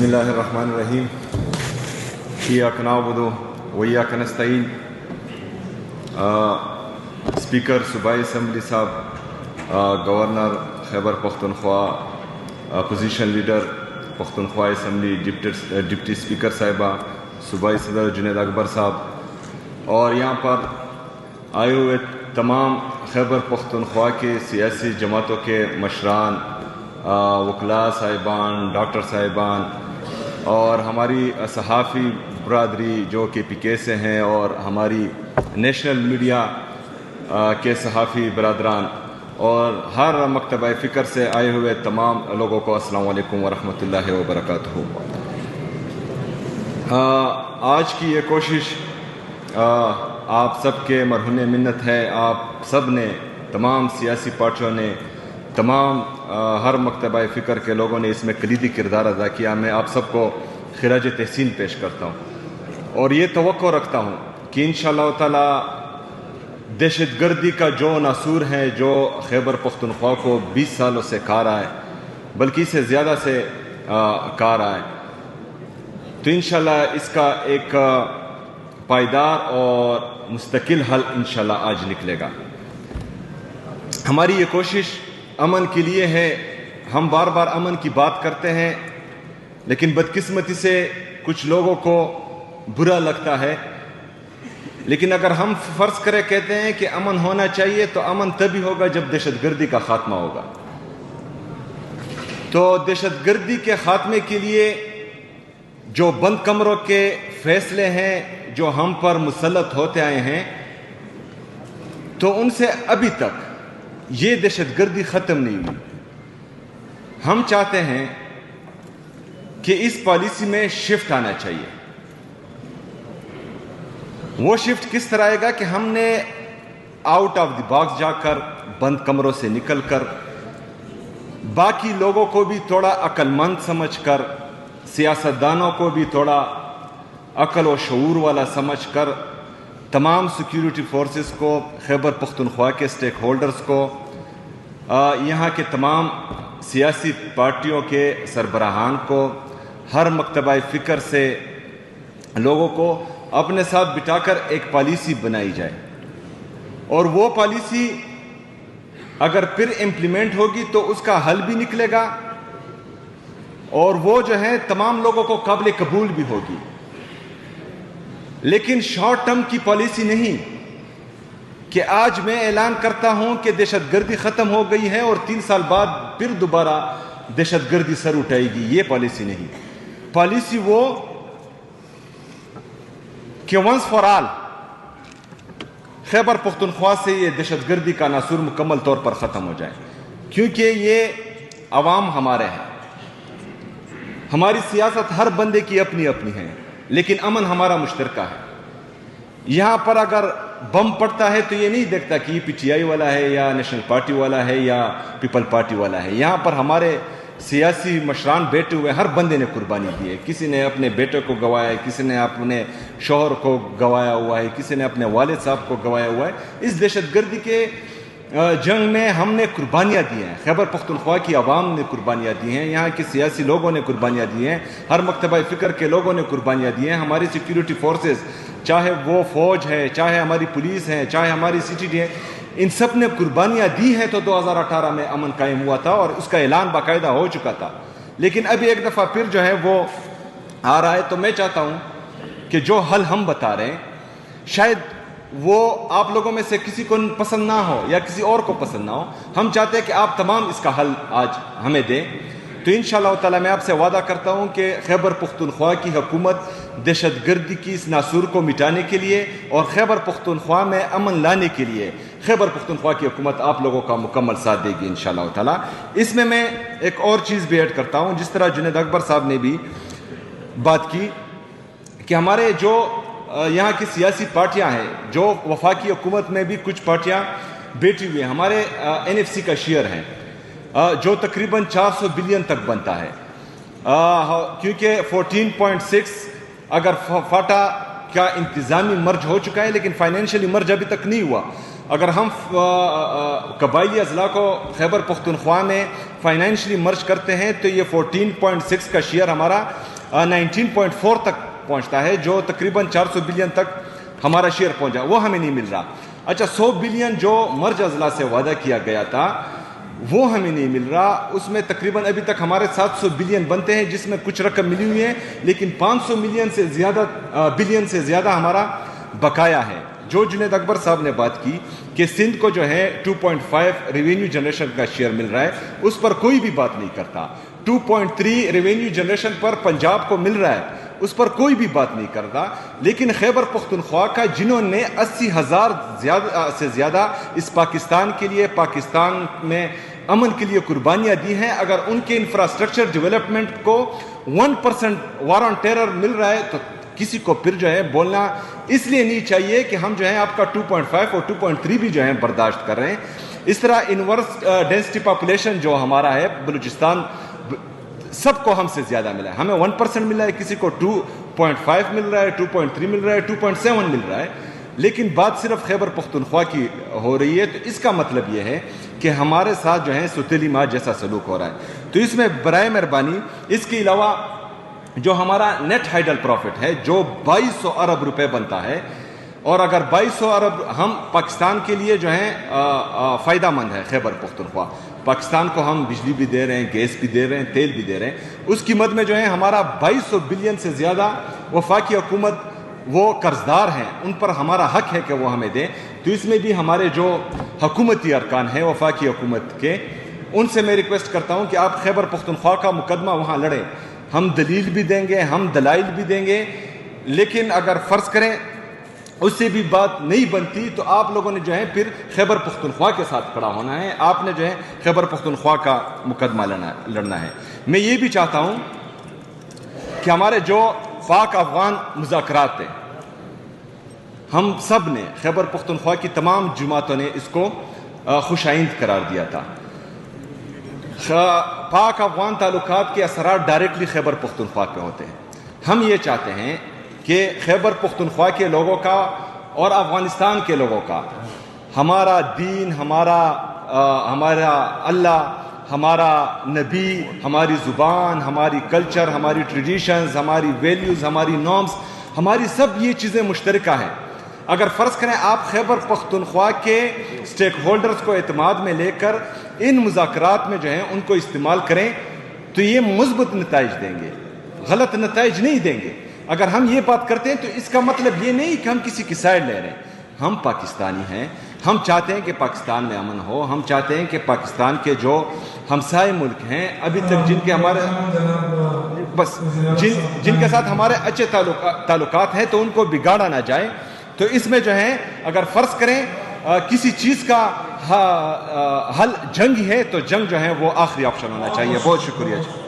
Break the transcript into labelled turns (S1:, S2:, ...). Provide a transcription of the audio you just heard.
S1: الله الرحمن الرحيم إياك نعبد وإياك نستعين. اسپیکر صوبائی اسمبلی صاحب, governor Khyber Pakhtunkhwa, opposition leader Pakhtunkhwa assembly, deputy speaker صاحبہ, صوبائی صدر جنید اکبر صاحب, اور یہاں پر آئے ہوئے تمام خیبر پختونخوا کے سیاسی جماعتوں کے مشران, وکلاء صاحبان, ڈاکٹر صاحبان, اور ہماری صحافی برادری جو کہ پی کے سے ہیں, اور ہماری نیشنل میڈیا کے صحافی برادران, اور ہر مکتبہ فکر سے آئے ہوئے تمام لوگوں کو السلام علیکم ورحمۃ اللہ وبرکاتہ. آج کی یہ کوشش آپ سب کے مرہون منت ہے. آپ سب نے, تمام سیاسی پارٹیوں نے, تمام ہر مکتبہ فکر کے لوگوں نے اس میں کلیدی کردار ادا کیا. میں آپ سب کو خراج تحسین پیش کرتا ہوں, اور یہ توقع رکھتا ہوں کہ انشاءاللہ تعالی دہشت گردی کا جو ناسور ہے جو خیبر پختونخوا کو 20 سالوں سے کھا رہا ہے, بلکہ اس سے زیادہ سے کھا رہا ہے, تو انشاءاللہ اس کا ایک پائیدار اور مستقل حل انشاءاللہ آج نکلے گا. ہماری یہ کوشش امن کے لیے ہے. ہم بار بار امن کی بات کرتے ہیں, لیکن بدقسمتی سے کچھ لوگوں کو برا لگتا ہے. لیکن اگر ہم فرض کرے کہتے ہیں کہ امن ہونا چاہیے, تو امن تبھی ہوگا جب دہشت گردی کا خاتمہ ہوگا. تو دہشت گردی کے خاتمے کے لیے جو بند کمروں کے فیصلے ہیں جو ہم پر مسلط ہوتے آئے ہیں, تو ان سے ابھی تک یہ دہشت گردی ختم نہیں ہوئی. ہم چاہتے ہیں کہ اس پالیسی میں شفٹ آنا چاہیے. وہ شفٹ کس طرح آئے گا کہ ہم نے آؤٹ آف دی باکس جا کر, بند کمروں سے نکل کر, باقی لوگوں کو بھی تھوڑا عقل مند سمجھ کر, سیاستدانوں کو بھی تھوڑا عقل و شعور والا سمجھ کر, تمام سیکیورٹی فورسز کو, خیبر پختونخوا کے سٹیک ہولڈرز کو, یہاں کے تمام سیاسی پارٹیوں کے سربراہان کو, ہر مکتبہ فکر سے لوگوں کو اپنے ساتھ بٹھا کر ایک پالیسی بنائی جائے. اور وہ پالیسی اگر پھر امپلیمنٹ ہوگی تو اس کا حل بھی نکلے گا, اور وہ جو ہے تمام لوگوں کو قابل قبول بھی ہوگی. لیکن شارٹ ٹرم کی پالیسی نہیں کہ آج میں اعلان کرتا ہوں کہ دہشت گردی ختم ہو گئی ہے اور 3 سال بعد پھر دوبارہ دہشت گردی سر اٹھائے گی. یہ پالیسی نہیں. پالیسی وہ کہ once for all Khyber Pakhtunkhwa سے یہ دہشت گردی کا ناسور مکمل طور پر ختم ہو جائے. کیونکہ یہ عوام ہمارے ہیں. ہماری سیاست ہر بندے کی اپنی اپنی ہے, لیکن امن ہمارا مشترکہ ہے. یہاں پر اگر بم پڑتا ہے تو یہ نہیں دیکھتا کہ یہ پی ٹی آئی والا ہے یا نیشنل پارٹی والا ہے یا پیپل پارٹی والا ہے. یہاں پر ہمارے سیاسی مشران بیٹھے ہوئے, ہر بندے نے قربانی دی ہے. کسی نے اپنے بیٹے کو گوایا ہے, کسی نے اپنے شوہر کو گوایا ہوا ہے, کسی نے اپنے والد صاحب کو گوایا ہوا ہے. اس دہشت گردی کے جنگ میں ہم نے قربانیاں دی ہیں. خیبر پختونخوا کی عوام نے قربانیاں دی ہیں, یہاں کے سیاسی لوگوں نے قربانیاں دی ہیں, ہر مکتبہ فکر کے لوگوں نے قربانیاں دی ہیں. ہماری سیکیورٹی فورسز, چاہے وہ فوج ہے, چاہے ہماری پولیس ہے, چاہے ہماری سی ٹی ڈی ہے, ان سب نے قربانیاں دی ہیں. تو 2018 میں امن قائم ہوا تھا اور اس کا اعلان باقاعدہ ہو چکا تھا. لیکن ابھی ایک دفعہ پھر جو ہے وہ آ رہا ہے. تو میں چاہتا ہوں کہ جو حل ہم بتا رہے ہیں, شاید وہ آپ لوگوں میں سے کسی کو پسند نہ ہو یا کسی اور کو پسند نہ ہو. ہم چاہتے ہیں کہ آپ تمام اس کا حل آج ہمیں دیں. تو انشاءاللہ تعالی میں آپ سے وعدہ کرتا ہوں کہ خیبر پختونخوا کی حکومت دہشت گردی کی اس ناسور کو مٹانے کے لیے اور خیبر پختونخوا میں امن لانے کے لیے خیبر پختونخوا کی حکومت آپ لوگوں کا مکمل ساتھ دے گی انشاءاللہ تعالی. اس میں ایک اور چیز بھی ایڈ کرتا ہوں, جس طرح جنید اکبر صاحب نے بھی بات کی کہ ہمارے جو یہاں کی سیاسی پارٹیاں ہیں, جو وفاقی حکومت میں بھی کچھ پارٹیاں بیٹھی ہوئی ہیں, ہمارے NFC کا شیئر ہیں جو تقریباً 400 بلین تک بنتا ہے. کیونکہ 14.6 اگر فاٹا کا انتظامی مرج ہو چکا ہے, لیکن فائنینشلی مرج ابھی تک نہیں ہوا. اگر ہم قبائلی اضلاع کو خیبر پختونخوا میں فائنینشلی مرج کرتے ہیں تو یہ 14.6 کا شیئر ہمارا 19.4 تک پہنچتا ہے، جو تقریباً 400 بلین تک ہمارا شیئر پہنچا، وہ ہمیں نہیں مل رہا. اچھا 100 بلین جو مرج اضلاع سے وعدہ کیا گیا تھا وہ ہمیں نہیں مل رہا. اس میں تقریباً ابھی تک ہمارے 700 بلین بنتے ہیں، جس میں کچھ رقم ملی ہوئی ہے، لیکن 500 بلین سے زیادہ ہمارا بقایا ہے. جو جنید اکبر صاحب نے بات کی کہ سندھ کو جو ہے 2.5 ریونیو جنریشن کا شیئر مل رہا ہے، اس پر کوئی بھی بات نہیں کرتا. 2.3 ریونیو جنریشن پر پنجاب کو مل رہا ہے، اس پر کوئی بھی بات نہیں کرتا. لیکن خیبر پختونخوا کا جنہوں نے 80,000 سے زیادہ اس پاکستان کے لیے، پاکستان میں امن کے لیے قربانیاں دی ہیں، اگر ان کے انفراسٹرکچر ڈیولپمنٹ کو 1% وار آن ٹیرر مل رہا ہے تو کسی کو پھر جو ہے بولنا اس لیے نہیں چاہیے کہ ہم جو ہے آپ کا 2.5 اور 2.3 بھی جو ہے برداشت کر رہے ہیں. اس طرح انورس ڈینسٹی پاپولیشن جو ہمارا ہے بلوچستان، سب کو ہم سے زیادہ ملا ہے. ہمیں 1% ملا ہے، کسی کو 2.5 مل رہا ہے، 2.3 مل رہا ہے، 2.7 مل رہا ہے. لیکن بات صرف خیبر پختونخوا کی ہو رہی ہے، تو اس کا مطلب یہ ہے کہ ہمارے ساتھ جو ہے ستیلی ماں جیسا سلوک ہو رہا ہے. تو اس میں برائے مہربانی اس کے علاوہ جو ہمارا نیٹ ہائیڈل پروفٹ ہے جو 2200 ارب روپے بنتا ہے، اور اگر 2200 ارب ہم پاکستان کے لیے جو ہے فائدہ مند ہے. خیبر پختونخوا پاکستان کو ہم بجلی بھی دے رہے ہیں، گیس بھی دے رہے ہیں، تیل بھی دے رہے ہیں. اس کی مد میں جو ہے ہمارا 2200 بلین سے زیادہ وفاقی حکومت وہ قرضدار ہیں، ان پر ہمارا حق ہے کہ وہ ہمیں دیں. تو اس میں بھی ہمارے جو حکومتی ارکان ہیں وفاقی حکومت کے، ان سے میں ریکویسٹ کرتا ہوں کہ آپ خیبر پختونخوا کا مقدمہ وہاں لڑیں. ہم دلیل بھی دیں گے، ہم دلائل بھی دیں گے، لیکن اگر فرض کریں اس سے بھی بات نہیں بنتی تو آپ لوگوں نے جو ہے پھر خیبر پختونخوا کے ساتھ کھڑا ہونا ہے. آپ نے جو ہے خیبر پختونخوا کا مقدمہ لڑنا ہے. میں یہ بھی چاہتا ہوں کہ ہمارے جو پاک افغان مذاکرات تھے، ہم سب نے، خیبر پختونخوا کی تمام جماعتوں نے اس کو خوش آئند قرار دیا تھا. پاک افغان تعلقات کے اثرات ڈائریکٹلی خیبر پختونخوا پہ ہوتے ہیں. ہم یہ چاہتے ہیں کہ خیبر پختونخوا کے لوگوں کا اور افغانستان کے لوگوں کا ہمارا دین، ہمارا اللہ، ہمارا نبی، ہماری زبان، ہماری کلچر، ہماری ٹریڈیشنز، ہماری ویلیوز، ہماری نارمز، ہماری سب یہ چیزیں مشترکہ ہیں. اگر فرض کریں آپ خیبر پختونخوا کے سٹیک ہولڈرز کو اعتماد میں لے کر ان مذاکرات میں جو ہیں ان کو استعمال کریں تو یہ مثبت نتائج دیں گے، غلط نتائج نہیں دیں گے. اگر ہم یہ بات کرتے ہیں تو اس کا مطلب یہ نہیں کہ ہم کسی کی سائڈ لے رہے ہیں. ہم پاکستانی ہیں، ہم چاہتے ہیں کہ پاکستان میں امن ہو. ہم چاہتے ہیں کہ پاکستان کے جو ہمسائے ملک ہیں ابھی تک جن کے ہمارے جن کے ساتھ ہمارے اچھے تعلقات ہیں تو ان کو بگاڑا نہ جائے. تو اس میں جو ہے اگر فرض کریں کسی چیز کا حل جنگ ہے تو جنگ جو ہے وہ آخری آپشن ہونا چاہیے. بہت شکریہ جی.